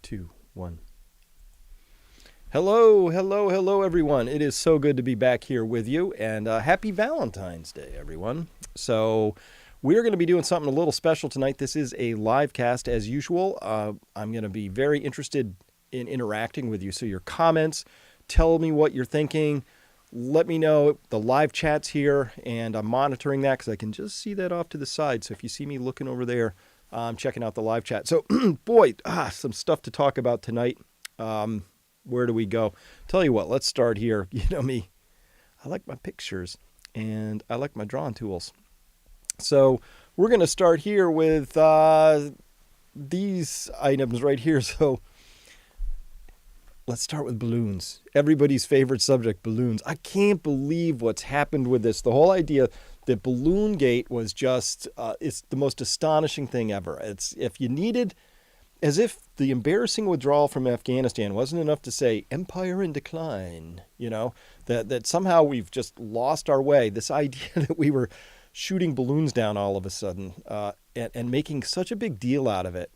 2, 1. Hello, everyone. It is so good to be back here with you, and happy Valentine's Day, everyone. So we're going to be doing something a little special tonight. This is a live cast as usual. I'm going to be very interested in interacting with you. So your comments, tell me what you're thinking. Let me know. The live chat's here, and I'm monitoring that because I can just see that off to the side. So if you see me looking over there, I'm checking out the live chat. So, boy, some stuff to talk about tonight. Where do we go? Tell you what, let's start here. You know me, I like my pictures, and I like my drawing tools. So we're going to start here with these items right here. So let's start with balloons. Everybody's favorite subject, balloons. I can't believe what's happened with this. The whole idea that Balloongate was just, it's the most astonishing thing ever. It's if you needed, as if the embarrassing withdrawal from Afghanistan wasn't enough to say empire in decline, you know, that somehow we've just lost our way. This idea that we were shooting balloons down all of a sudden and making such a big deal out of it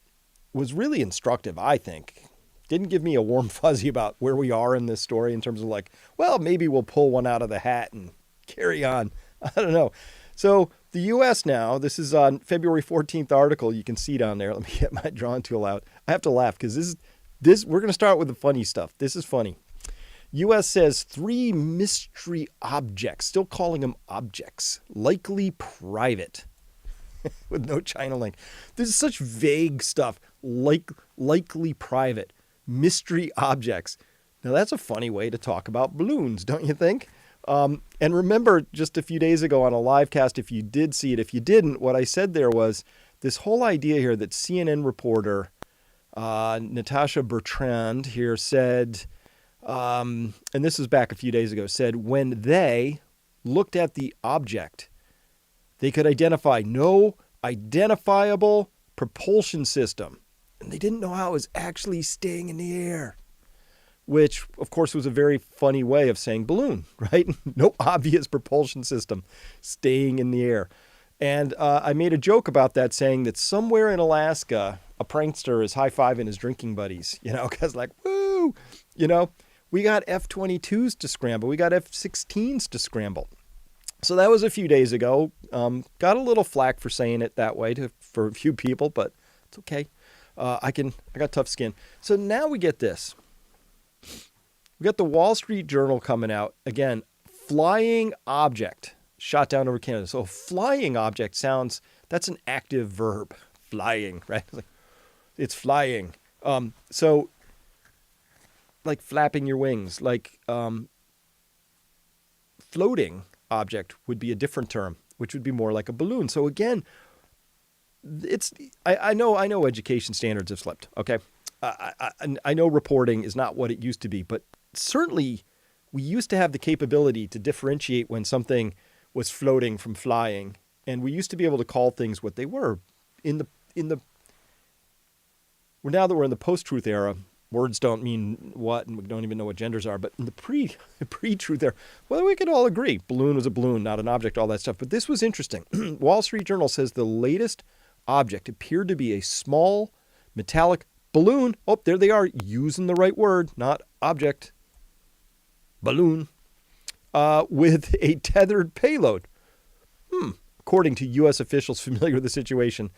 was really instructive, I think. Didn't give me a warm fuzzy about where we are in this story in terms of like, well, maybe we'll pull one out of the hat and carry on. I don't know. So the U.S. now, this is on February 14th article. You can see down there. Let me get my drawing tool out. I have to laugh because this we're going to start with the funny stuff. This is funny. U.S. says 3 mystery objects, still calling them objects, likely private, with no China link. This is such vague stuff, likely private, mystery objects. Now that's a funny way to talk about balloons, don't you think? And remember just a few days ago on a live cast, if you did see it, if you didn't, what I said there was this whole idea here that CNN reporter Natasha Bertrand here said, and this was back a few days ago, said when they looked at the object, they could identify no identifiable propulsion system. And they didn't know how it was actually staying in the air. Which, of course, was a very funny way of saying balloon, right? No obvious propulsion system staying in the air. And I made a joke about that, saying that somewhere in Alaska, a prankster is high-fiving his drinking buddies, you know, because like, woo, you know, we got F-22s to scramble. We got F-16s to scramble. So that was a few days ago. Got a little flack for saying it that way for a few people, but it's okay. I got tough skin. So now we get this. We got the Wall Street Journal coming out. Again, flying object shot down over Canada. So flying object sounds, that's an active verb. Flying, right? It's flying. So like flapping your wings, like floating object would be a different term, which would be more like a balloon. So again, I know education standards have slipped, okay? I know reporting is not what it used to be, but certainly we used to have the capability to differentiate when something was floating from flying, and we used to be able to call things what they were. Now that we're in the post-truth era, words don't mean what, and we don't even know what genders are, but in the pre-truth era, well, we could all agree. Balloon was a balloon, not an object, all that stuff. But this was interesting. Wall Street Journal says the latest object appeared to be a small metallic balloon. Oh, there they are, using the right word, not object. Balloon. With a tethered payload. According to U.S. officials familiar with the situation,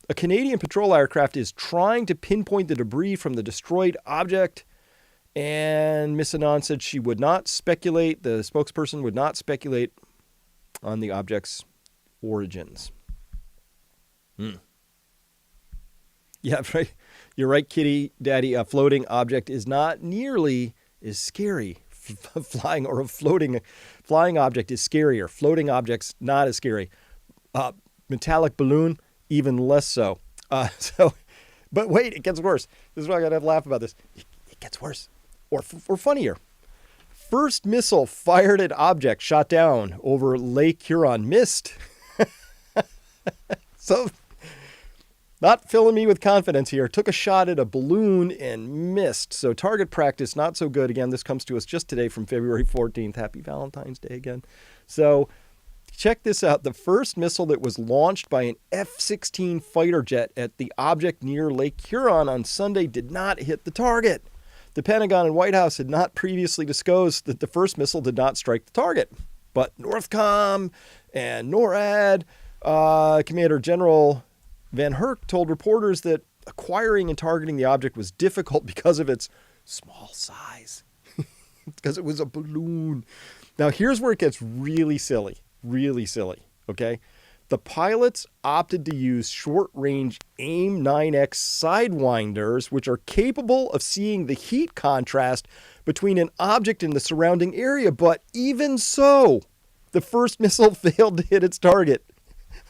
a Canadian patrol aircraft is trying to pinpoint the debris from the destroyed object. And Miss Anand said she would not speculate, the spokesperson would not speculate on the object's origins. Yeah, right. You're right, kitty daddy. A floating object is not nearly as scary. Flying or a flying object is scarier. Floating objects not as scary. Metallic balloon even less so. But wait, it gets worse. This is why I gotta laugh about this. It gets worse, or funnier. First missile fired at object shot down over Lake Huron missed. So. Not filling me with confidence here. Took a shot at a balloon and missed. So target practice, not so good. Again, this comes to us just today from February 14th. Happy Valentine's Day again. So Check this out. The first missile that was launched by an F-16 fighter jet at the object near Lake Huron on Sunday did not hit the target. The Pentagon and White House had not previously disclosed that the first missile did not strike the target. But Northcom and NORAD, Commander General Van Herk told reporters that acquiring and targeting the object was difficult because of its small size. Because it was a balloon. Now, here's where it gets really silly. Really silly, okay? The pilots opted to use short-range AIM-9X sidewinders, which are capable of seeing the heat contrast between an object and the surrounding area. But even so, the first missile failed to hit its target.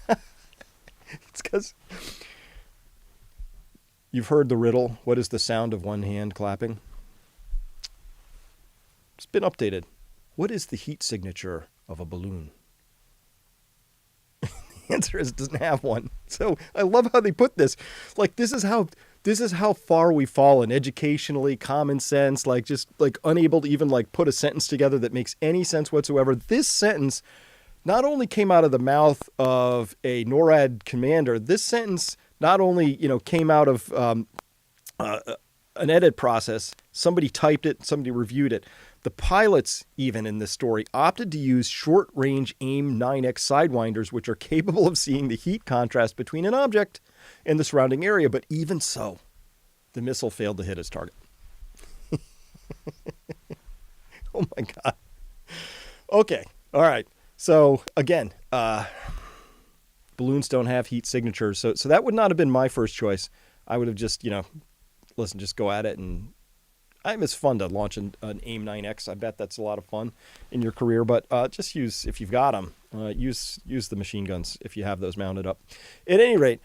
It's because you've heard the riddle, what is the sound of one hand clapping? It's been updated. What is the heat signature of a balloon? The answer is it doesn't have one. So I love how they put this. Like, this is how far we've fallen educationally, common sense, like just like unable to even like put a sentence together that makes any sense whatsoever. This sentence not only came out of the mouth of a NORAD commander, this sentence not only, came out of an edit process. Somebody typed it, somebody reviewed it. The pilots, even in this story, opted to use short-range AIM-9X sidewinders, which are capable of seeing the heat contrast between an object and the surrounding area. But even so, the missile failed to hit its target. Oh, my God. Okay. All right. So, again, balloons don't have heat signatures. So that would not have been my first choice. I would have just, just go at it. And it's fun to launch an AIM-9X. I bet that's a lot of fun in your career. But just use, if you've got them, use the machine guns if you have those mounted up. At any rate,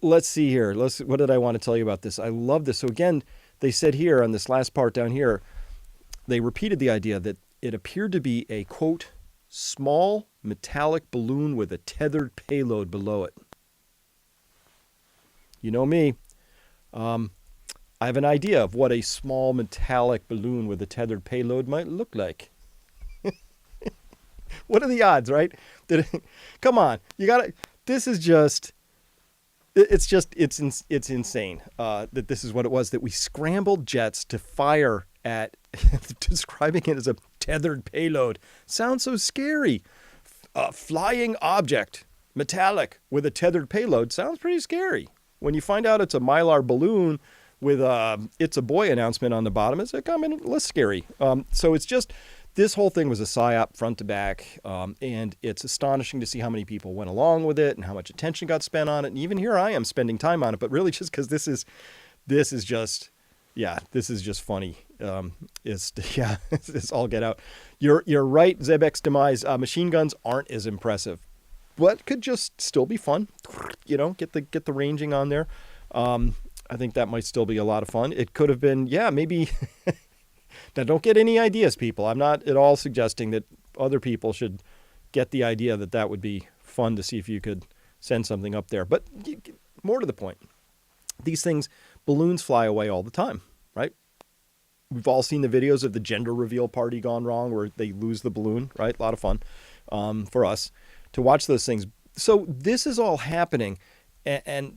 let's see here. What did I want to tell you about this? I love this. So again, they said here on this last part down here, they repeated the idea that it appeared to be a, quote, small metallic balloon with a tethered payload below it. You know me. I have an idea of what a small metallic balloon with a tethered payload might look like. What are the odds, right? Come on. This is just, it's insane that this is what it was, that we scrambled jets to fire at, describing it as a tethered payload. Sounds so scary. A flying object, metallic, with a tethered payload sounds pretty scary. When you find out it's a Mylar balloon with "It's a Boy" announcement on the bottom, it's kind of less scary. So it's just, this whole thing was a psyop front to back, and it's astonishing to see how many people went along with it and how much attention got spent on it. And even here I am spending time on it, but really just because this is just funny. It's all get out. You're right, Zebek's demise. Machine guns aren't as impressive, but could just still be fun. Get the ranging on there. I think that might still be a lot of fun. It could have been, maybe. Now, don't get any ideas, people. I'm not at all suggesting that other people should get the idea that would be fun to see if you could send something up there. But more to the point, these things, balloons fly away all the time, right? We've all seen the videos of the gender reveal party gone wrong where they lose the balloon, right? A lot of fun for us to watch those things. So this is all happening. And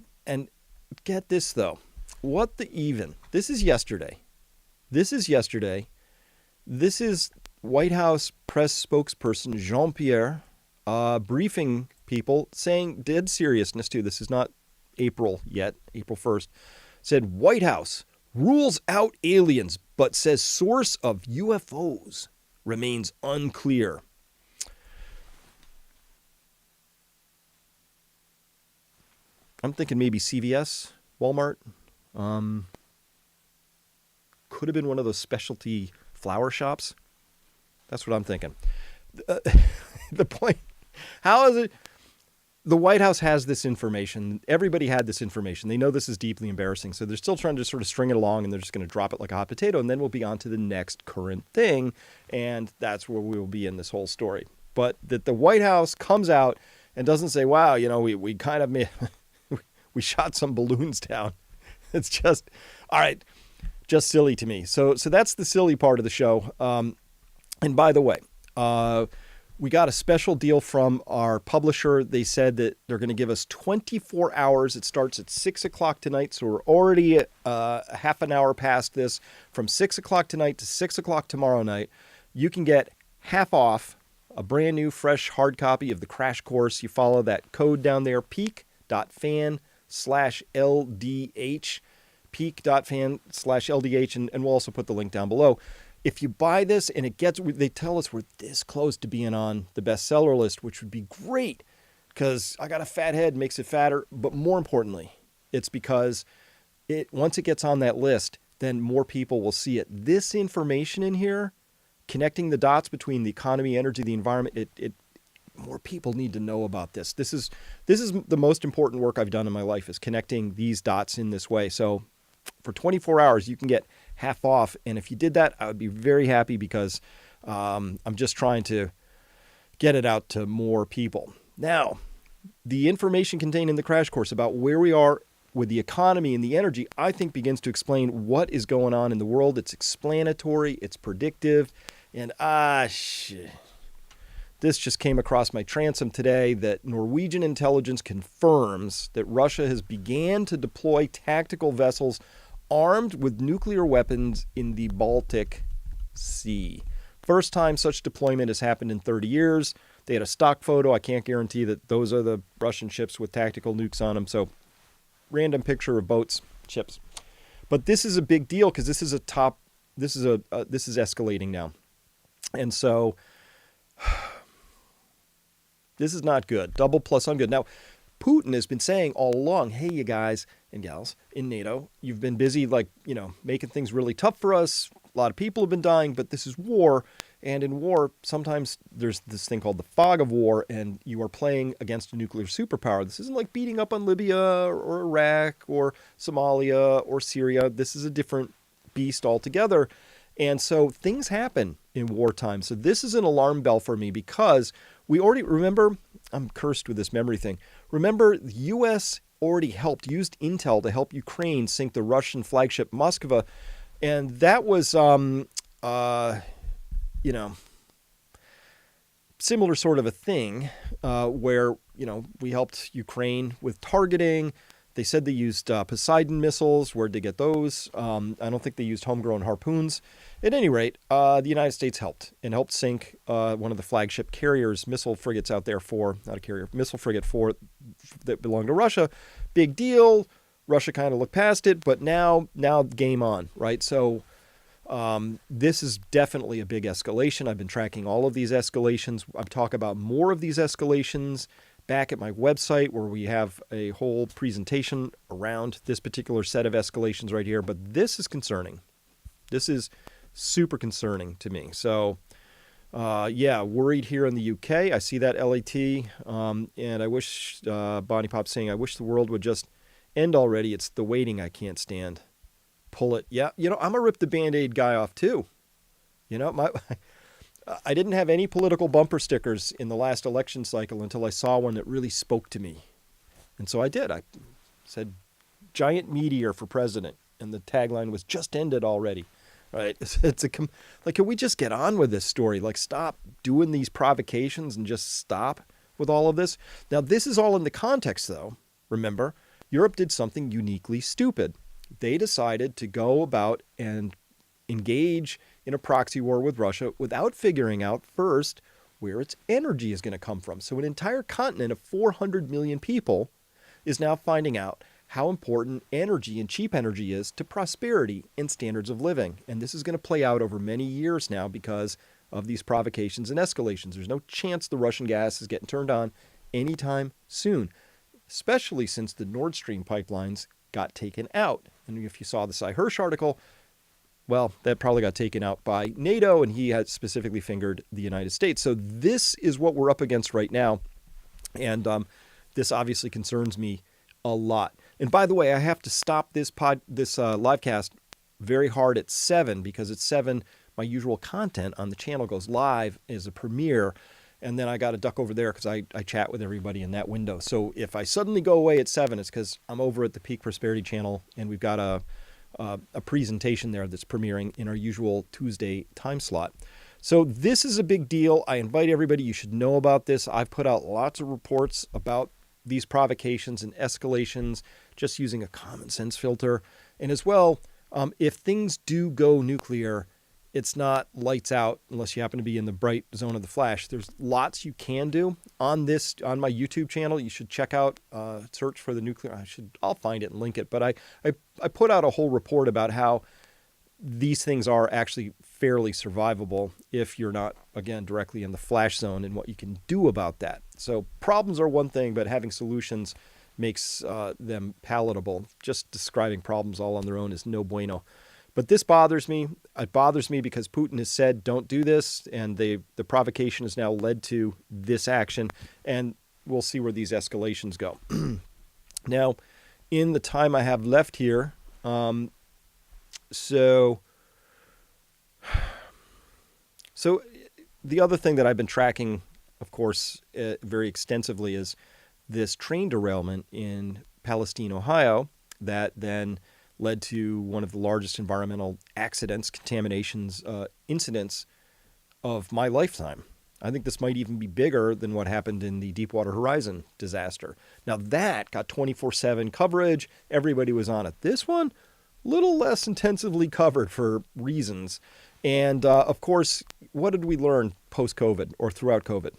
get this, though. What the even? This is yesterday. This is White House press spokesperson Jean-Pierre briefing people, saying, dead seriousness too, this is not April yet, April 1st, said White House rules out aliens, but says source of UFOs remains unclear. I'm thinking maybe CVS, Walmart. Could have been one of those specialty flower shops. That's what I'm thinking. The point, how is it? The White House has this information. Everybody had this information. They know this is deeply embarrassing. So they're still trying to sort of string it along, and they're just going to drop it like a hot potato. And then we'll be on to the next current thing. And that's where we will be in this whole story. But that the White House comes out and doesn't say, wow, we kind of made, we shot some balloons down. It's just, all right, just silly to me. So that's the silly part of the show. And by the way, We got a special deal from our publisher. They said that they're going to give us 24 hours. It starts at 6 o'clock tonight, so we're already half an hour past this. From 6 o'clock tonight to 6 o'clock tomorrow night, you can get half off a brand new, fresh hard copy of the crash course. You follow that code down there, peak.fan/LDH, peak.fan/LDH, and we'll also put the link down below. If you buy this and they tell us we're this close to being on the bestseller list, which would be great because I got a fat head, makes it fatter. But more importantly, it's because once it gets on that list, then more people will see it. This information in here, connecting the dots between the economy, energy, the environment, more people need to know about this. This is the most important work I've done in my life, is connecting these dots in this way. So for 24 hours, you can get half off. And if you did that, I would be very happy because I'm just trying to get it out to more people. Now, the information contained in the crash course about where we are with the economy and the energy, I think begins to explain what is going on in the world. It's explanatory, it's predictive, and this just came across my transom today that Norwegian intelligence confirms that Russia has began to deploy tactical vessels armed with nuclear weapons in the Baltic Sea. First time such deployment has happened in 30 years. They had a stock photo. I can't guarantee that those are the Russian ships with tactical nukes on them. So random picture of boats, ships. But this is a big deal because this is escalating now. And so this is not good. Double plus ungood. Now, Putin has been saying all along, hey, you guys and gals in NATO, you've been busy, making things really tough for us. A lot of people have been dying, but this is war. And in war, sometimes there's this thing called the fog of war, and you are playing against a nuclear superpower. This isn't like beating up on Libya or Iraq or Somalia or Syria. This is a different beast altogether. And so things happen in wartime. So this is an alarm bell for me because we already remember, I'm cursed with this memory thing. Remember, the U.S. already used intel to help Ukraine sink the Russian flagship Moskva. And that was, similar sort of a thing where, we helped Ukraine with targeting. They said they used Poseidon missiles. Where'd they get those? I don't think they used homegrown harpoons. At any rate, the United States helped sink one of the flagship carriers, missile frigates out there missile frigate that belonged to Russia. Big deal. Russia kind of looked past it, but now game on, right? So this is definitely a big escalation. I've been tracking all of these escalations. I've talked about more of these escalations back at my website where we have a whole presentation around this particular set of escalations right here. But this is concerning. This is super concerning to me. So, worried here in the UK. I see that LAT. And I wish, Bonnie Pop saying, I wish the world would just end already. It's the waiting I can't stand. Pull it. Yeah, I'm a rip the Band-Aid guy off too. I didn't have any political bumper stickers in the last election cycle until I saw one that really spoke to me. And so I did. I said, giant meteor for president. And the tagline was, just ended already. Right? Can we just get on with this story? Stop doing these provocations and just stop with all of this. Now, this is all in the context, though. Remember, Europe did something uniquely stupid. They decided to go about and engage in a proxy war with Russia without figuring out first where its energy is going to come from. So an entire continent of 400 million people is now finding out how important energy and cheap energy is to prosperity and standards of living. And this is going to play out over many years now because of these provocations and escalations. There's no chance the Russian gas is getting turned on anytime soon, especially since the Nord Stream pipelines got taken out. And if you saw the Cy Hirsch article, well, that probably got taken out by NATO, and he had specifically fingered the United States. So this is what we're up against right now. And this obviously concerns me a lot. And by the way, I have to stop this live cast very hard at 7 because at 7, my usual content on the channel goes live as a premiere. And then I got to duck over there because I chat with everybody in that window. So if I suddenly go away at 7, it's because I'm over at the Peak Prosperity channel, and we've got a presentation there that's premiering in our usual Tuesday time slot. So this is a big deal. I invite everybody. You should know about this. I've put out lots of reports about these provocations and escalations just using a common sense filter. And as well, if things do go nuclear, it's not lights out unless you happen to be in the bright zone of the flash. There's lots you can do on my YouTube channel. You should check out, search for the nuclear. I'll find it and link it. But I put out a whole report about how these things are actually fairly survivable if you're not, again, directly in the flash zone, and what you can do about that. So problems are one thing, but having solutions makes them palatable. Just describing problems all on their own is no bueno. But this bothers me. It bothers me because Putin has said, don't do this, and the provocation has now led to this action, and we'll see where these escalations go. Now, in the time I have left here, So the other thing that I've been tracking, of course, very extensively is this train derailment in Palestine, Ohio, that then led to one of the largest environmental accidents, contaminations, incidents of my lifetime. I think this might even be bigger than what happened in the Deepwater Horizon disaster. Now that got 24/7 coverage. Everybody was on it. This one, little less intensively covered for reasons. And of course, what did we learn post-COVID or throughout COVID?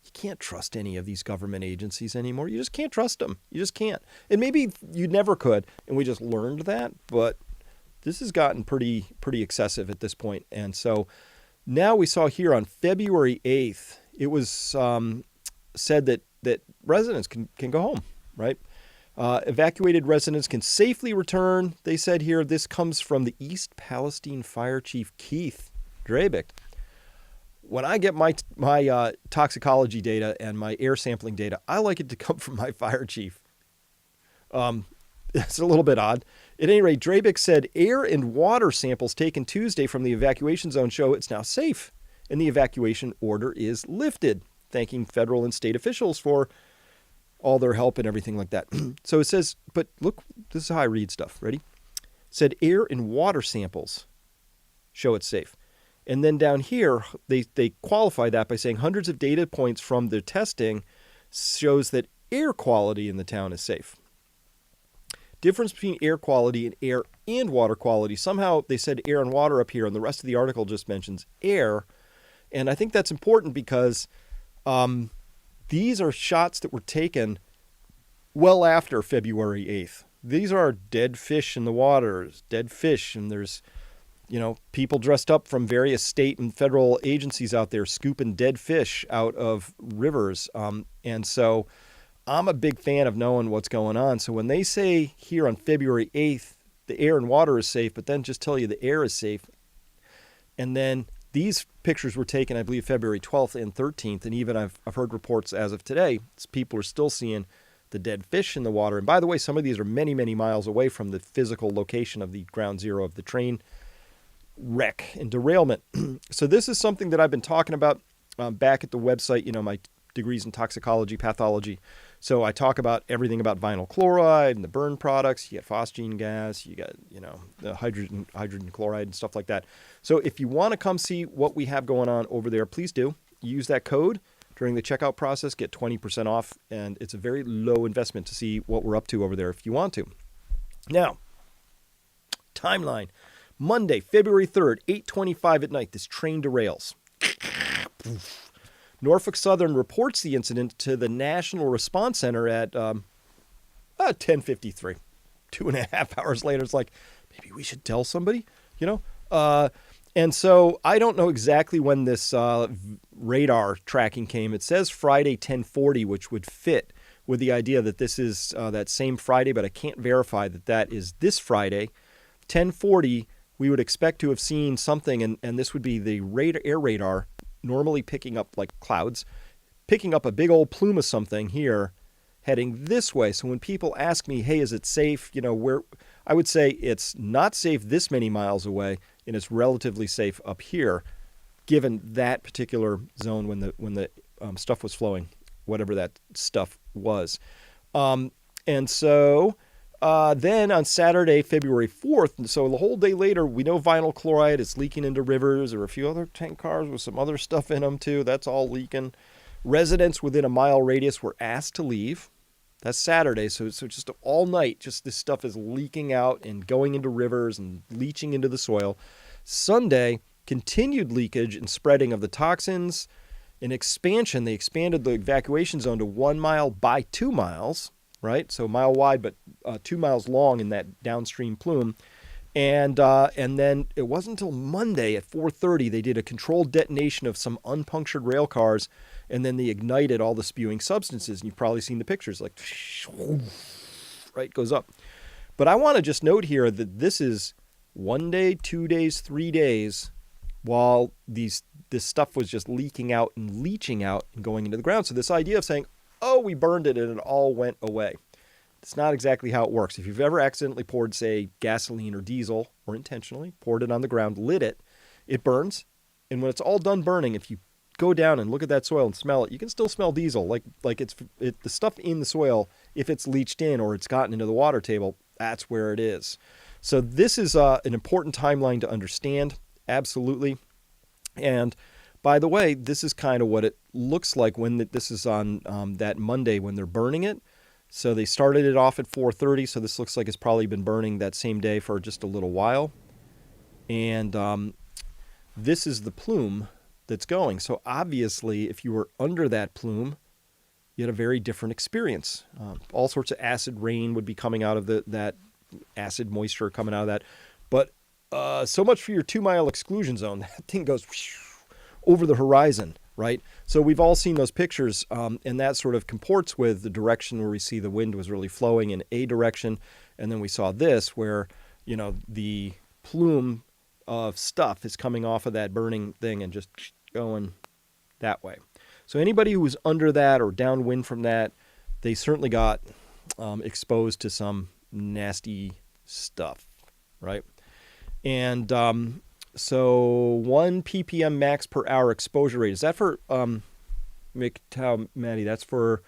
You can't trust any of these government agencies anymore. You just can't trust them. You just can't. And maybe you never could, and we just learned that. But this has gotten pretty excessive at this point. And so now we saw here on February 8th, it was said that residents can go home, right? Evacuated residents can safely return. They said here, this comes from the East Palestine Fire Chief Keith Drabick. When I get my toxicology data and my air sampling data, I like it to come from my fire chief. It's a little bit odd. At any rate, Drabick said air and water samples taken Tuesday from the evacuation zone show it's now safe, and the evacuation order is lifted, thanking federal and state officials for all their help and everything like that. So it says, but look, this is how I read stuff. Ready? It said air and water samples show it's safe. And then down here, they qualify that by saying hundreds of data points from their testing shows that air quality in the town is safe. Difference between air quality and air and water quality. Somehow they said air and water up here, and the rest of the article just mentions air. And I think that's important because these are shots that were taken well after February 8th. These are dead fish in the waters, dead fish, and there's people dressed up from various state and federal agencies out there scooping dead fish out of rivers. And so I'm a big fan of knowing what's going on. So when they say here on February 8th, the air and water is safe, but then just tell you the air is safe. And then these pictures were taken, I believe, February 12th and 13th. And even I've heard reports as of today, people are still seeing the dead fish in the water. And by the way, some of these are many, many miles away from the physical location of the ground zero of the train wreck and derailment. So this is something that I've been talking about back at the website, my degrees in toxicology, pathology. So I talk about everything about vinyl chloride and the burn products. You get phosgene gas, you got, the hydrogen chloride and stuff like that. So if you want to come see what we have going on over there, please do. Use that code during the checkout process, get 20% off, and it's a very low investment to see what we're up to over there if you want to. Now, timeline. Monday, February 3rd, 8:25 at night, this train derails. Norfolk Southern reports the incident to the National Response Center at 10:53. 2.5 hours later, it's like, maybe we should tell somebody, And so I don't know exactly when this radar tracking came. It says Friday 10:40, which would fit with the idea that this is that same Friday, but I can't verify that is this Friday. 10:40, we would expect to have seen something, and this would be the air radar normally picking up like clouds, picking up a big old plume of something here heading this way. So when people ask me, hey, is it safe? Where I would say it's not safe this many miles away, and it's relatively safe up here, given that particular zone when the stuff was flowing, whatever that stuff was. And so Then on Saturday, February 4th, so the whole day later, we know vinyl chloride is leaking into rivers. There were a few other tank cars with some other stuff in them too. That's all leaking. Residents within a mile radius were asked to leave. That's Saturday, so just all night, just this stuff is leaking out and going into rivers and leaching into the soil. Sunday, continued leakage and spreading of the toxins. In expansion, they expanded the evacuation zone to 1 mile by 2 miles, right? So a mile wide, but 2 miles long in that downstream plume. And then it wasn't until Monday at 4:30 they did a controlled detonation of some unpunctured rail cars, and then they ignited all the spewing substances. And you've probably seen the pictures, like, right, goes up. But I want to just note here that this is 1 day, 2 days, 3 days, while this stuff was just leaking out and leaching out and going into the ground. So this idea of saying, oh, we burned it and it all went away. It's not exactly how it works. If you've ever accidentally poured, say, gasoline or diesel, or intentionally poured it on the ground, lit it, it burns. And when it's all done burning, if you go down and look at that soil and smell it, you can still smell diesel. Like the stuff in the soil, if it's leached in or it's gotten into the water table, that's where it is. So this is an important timeline to understand. Absolutely. And by the way, this is kind of what it looks like when this is on that Monday when they're burning it. So they started it off at 4:30. So this looks like it's probably been burning that same day for just a little while. And this is the plume that's going. So obviously, if you were under that plume, you had a very different experience. All sorts of acid rain would be coming out of that acid moisture coming out of that. But so much for your 2 mile exclusion zone. That thing goes over the horizon, right? So we've all seen those pictures, and that sort of comports with the direction where we see the wind was really flowing in a direction. And then we saw this where, the plume of stuff is coming off of that burning thing and just going that way. So anybody who was under that or downwind from that, they certainly got exposed to some nasty stuff, right? And so 1 ppm max per hour exposure rate. Is that for, Maddie, that's for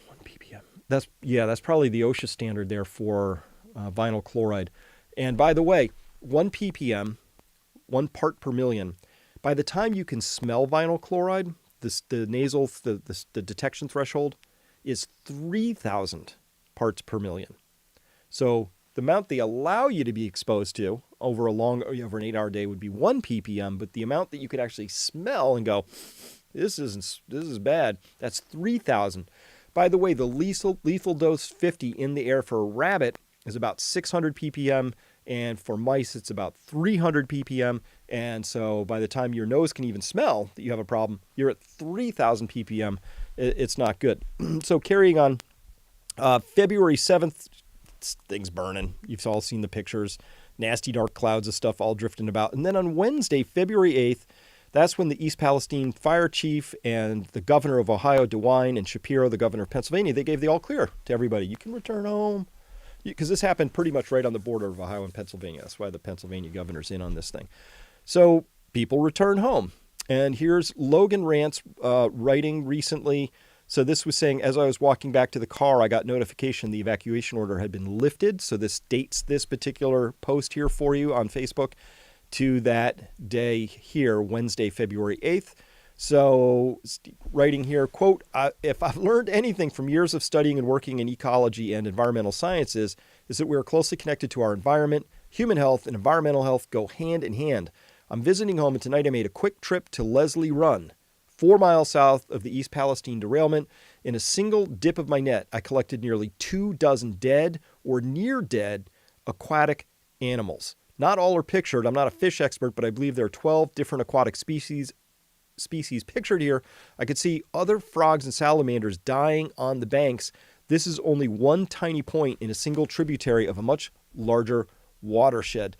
1 ppm. That's probably the OSHA standard there for vinyl chloride. And by the way, 1 ppm, 1 part per million, by the time you can smell vinyl chloride, the detection threshold is 3,000 parts per million. So the amount they allow you to be exposed to over an 8-hour day would be 1 ppm, but the amount that you could actually smell and go, this is bad, that's 3,000. By the way, the lethal dose 50 in the air for a rabbit is about 600 ppm, and for mice it's about 300 ppm. And so by the time your nose can even smell that you have a problem, you're at 3,000 ppm. It's not good. So carrying on, February 7th, things burning. You've all seen the pictures. Nasty dark clouds of stuff all drifting about. And then on Wednesday, February 8th, that's when the East Palestine fire chief and the governor of Ohio, DeWine, and Shapiro, the governor of Pennsylvania, they gave the all clear to everybody. You can return home. Because this happened pretty much right on the border of Ohio and Pennsylvania. That's why the Pennsylvania governor's in on this thing. So people return home. And here's Logan Rance writing recently. So this was saying, as I was walking back to the car, I got notification the evacuation order had been lifted. So this dates this particular post here for you on Facebook to that day here, Wednesday, February 8th. So writing here, quote, if I've learned anything from years of studying and working in ecology and environmental sciences, is that we are closely connected to our environment. Human health and environmental health go hand in hand. I'm visiting home, and tonight I made a quick trip to Leslie Run, 4 miles south of the East Palestine derailment. In a single dip of my net, I collected nearly 24 dead or near dead aquatic animals. Not all are pictured. I'm not a fish expert, but I believe there are 12 different aquatic species pictured here. I could see other frogs and salamanders dying on the banks. This is only one tiny point in a single tributary of a much larger watershed.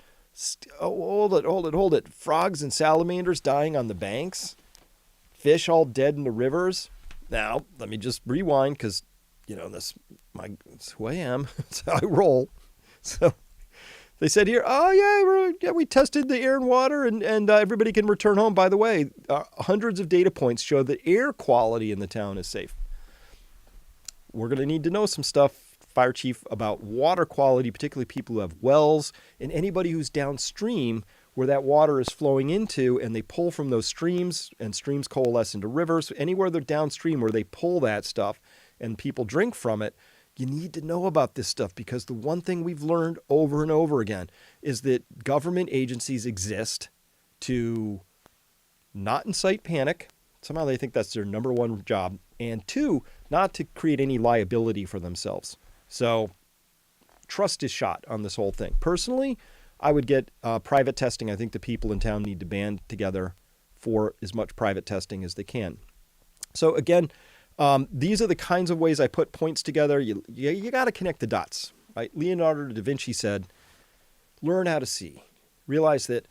Hold it. Frogs and salamanders dying on the banks? Fish all dead in the rivers? Now, let me just rewind because, that's who I am. That's how I roll. So they said here, we tested the air and water and everybody can return home. By the way, hundreds of data points show that air quality in the town is safe. We're going to need to know some stuff fire chief about water quality, particularly people who have wells and anybody who's downstream where that water is flowing into, and they pull from those streams, and streams coalesce into rivers. Anywhere they're downstream where they pull that stuff and people drink from it, you need to know about this stuff, because the one thing we've learned over and over again is that government agencies exist to not incite panic. Somehow they think that's their number one job. And two, not to create any liability for themselves. So trust is shot on this whole thing. Personally, I would get private testing. I think the people in town need to band together for as much private testing as they can. So again, these are the kinds of ways I put points together. You got to connect the dots, right? Leonardo da Vinci said, learn how to see. Realize that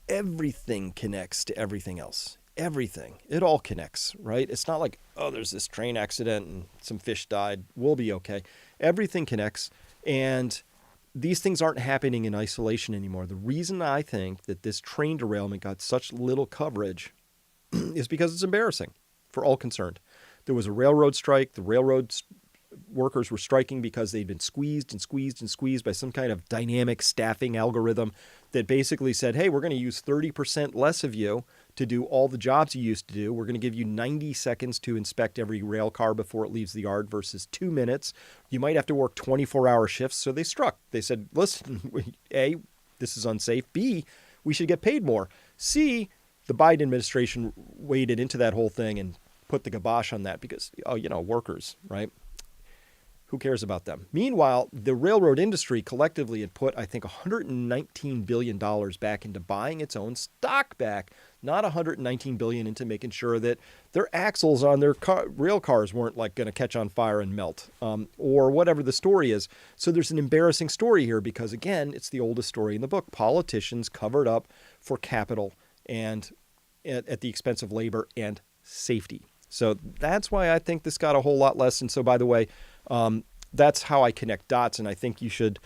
everything connects to everything else. Everything. It all connects, right? It's not like, oh, there's this train accident and some fish died. We'll be okay. Everything connects. And these things aren't happening in isolation anymore. The reason I think that this train derailment got such little coverage is because it's embarrassing for all concerned. There was a railroad strike. The railroad workers were striking because they'd been squeezed and squeezed and squeezed by some kind of dynamic staffing algorithm that basically said, hey, we're going to use 30% less of you to do all the jobs you used to do. We're going to give you 90 seconds to inspect every rail car before it leaves the yard versus 2 minutes. You might have to work 24-hour shifts. So they struck. They said, listen, A, this is unsafe. B, we should get paid more. C, the Biden administration waded into that whole thing and put the kibosh on that because, workers, right? Who cares about them? Meanwhile, the railroad industry collectively had put, I think, $119 billion back into buying its own stock back, not $119 billion into making sure that their axles on their rail cars weren't like going to catch on fire and melt, or whatever the story is. So there's an embarrassing story here because, again, it's the oldest story in the book. Politicians covered up for capital and at the expense of labor and safety. So that's why I think this got a whole lot less. And so, by the way, that's how I connect dots. And I think you should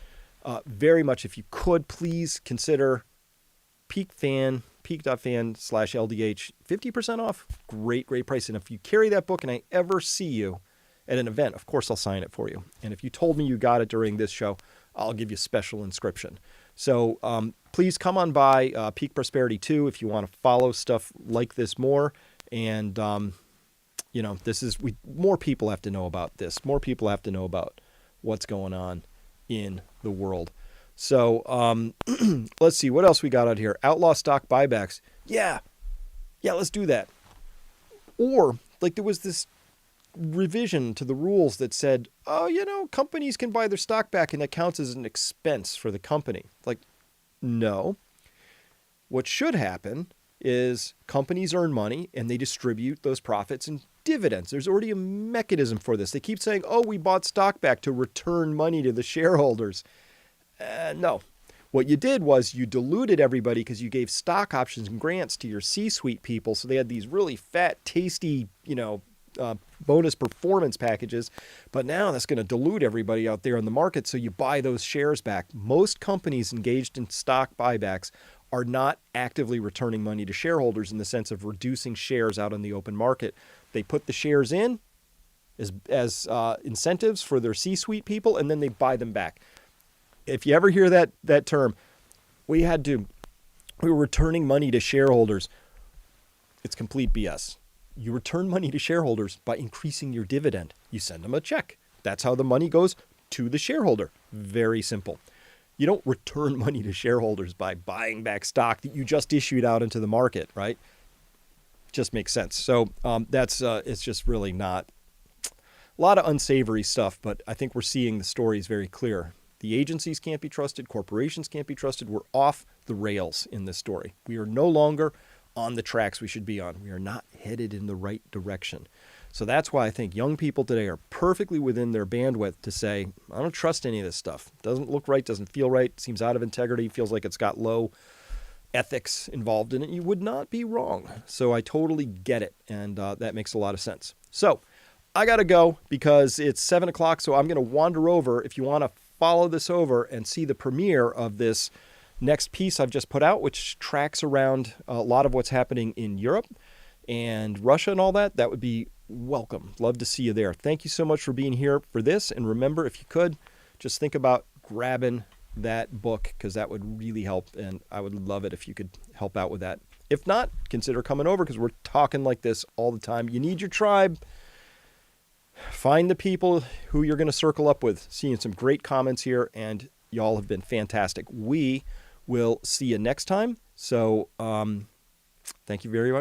very much, if you could, please consider peak.fan/LDH, 50% off. Great price. And if you carry that book and I ever see you at an event, of course, I'll sign it for you. And if you told me you got it during this show, I'll give you special inscription. So please come on by Peak Prosperity 2 if you want to follow stuff like this more. And, more people have to know about this. More people have to know about what's going on in the world. So let's see what else we got out here. Outlaw stock buybacks. Yeah, let's do that. Or like there was this revision to the rules that said, companies can buy their stock back and that counts as an expense for the company. Like, no. What should happen is companies earn money and they distribute those profits in dividends. There's already a mechanism for this. They keep saying, we bought stock back to return money to the shareholders. No. What you did was you diluted everybody because you gave stock options and grants to your C-suite people. So they had these really fat, tasty, bonus performance packages. But now that's going to dilute everybody out there in the market. So you buy those shares back. Most companies engaged in stock buybacks are not actively returning money to shareholders in the sense of reducing shares out on the open market. They put the shares in as incentives for their C-suite people, and then they buy them back. If you ever hear that term, we were returning money to shareholders, it's complete BS. You return money to shareholders by increasing your dividend. You send them a check. That's how the money goes to the shareholder. Very simple. You don't return money to shareholders by buying back stock that you just issued out into the market, right? Just makes sense. So it's just really not a lot of unsavory stuff, but I think we're seeing the story is very clear. The agencies can't be trusted. Corporations can't be trusted. We're off the rails in this story. We are no longer on the tracks we should be on. We are not headed in the right direction. So that's why I think young people today are perfectly within their bandwidth to say, I don't trust any of this stuff. Doesn't look right, doesn't feel right, seems out of integrity, feels like it's got low ethics involved in it. You would not be wrong. So I totally get it, and that makes a lot of sense. So I got to go because it's 7 o'clock, so I'm going to wander over. If you want to follow this over and see the premiere of this next piece I've just put out, which tracks around a lot of what's happening in Europe. and Russia and all that, that would be welcome. Love to see you there. Thank you so much for being here for this. And remember, if you could, just think about grabbing that book, because that would really help. And I would love it if you could help out with that. If not, consider coming over, because we're talking like this all the time. You need your tribe. Find the people who you're going to circle up with. Seeing some great comments here, and y'all have been fantastic. We will see you next time. So thank you very much.